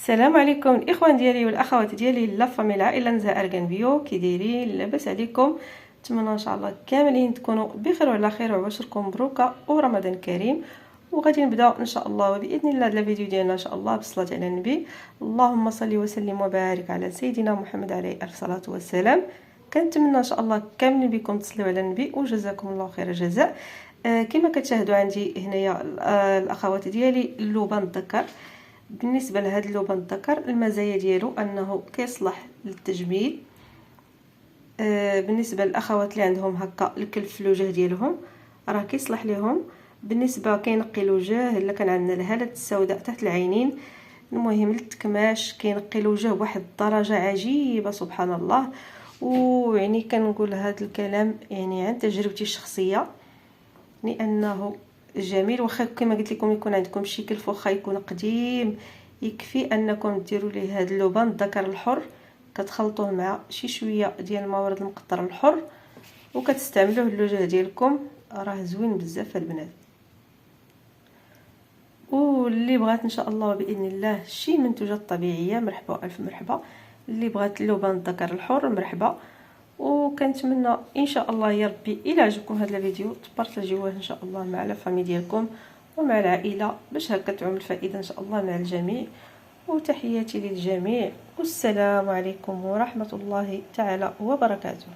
السلام عليكم الاخوان ديالي والاخوات ديالي لا فامي العائله نزهه اركان بيو كي دايرين لاباس عليكم؟ نتمنى ان شاء الله كاملين تكونوا بخير وعلى خير وعواشركم مبروكه ورمضان كريم. وغادي نبداو ان شاء الله وباذن الله هذا الفيديو ديالنا ان شاء الله بالصلاه على النبي. اللهم صل وسلم وبارك على سيدنا محمد عليه الصلاه والسلام. كنتمنى ان شاء الله كاملين بكم تصليوا على النبي وجزاكم الله خير الجزاء. كما كتشاهدوا عندي هنايا الاخوات ديالي اللبن الذكر. بالنسبه لهذا اللبن الذكر المزايا ديالو انه كيصلح للتجميل. بالنسبه للاخوات اللي عندهم هكا الكلف في الوجه ديالهم راه كيصلح لهم. بالنسبه كينقي الوجه الا كان عندنا الهاله السوداء تحت العينين، المهم للتكماش كينقي الوجه بواحد الدرجه عجيبه سبحان الله. ويعني كنقول هذا الكلام يعني عن تجربتي الشخصيه، لانه جميل. واخا كما قلت لكم يكون عندكم شي كلف واخا يكون قديم، يكفي انكم ديروا ليه هذا اللبن الذكر الحر، كتخلطوه مع شي شويه ديال الموارد المقطره الحر وكتستعملوه للوجه ديالكم، راه زوين بزاف البنات. واللي بغات ان شاء الله باذن الله شي منتوجات طبيعيه مرحبا الف مرحبا، اللي بغات اللبن الذكر الحر مرحبا. وكنتمنى ان شاء الله يا ربي الى عجبكم هذا الفيديو تبارطاجيوه ان شاء الله مع لا فامي ديالكم ومع العائله باش هكا تعم الفائده ان شاء الله مع الجميع. وتحياتي للجميع والسلام عليكم ورحمه الله تعالى وبركاته.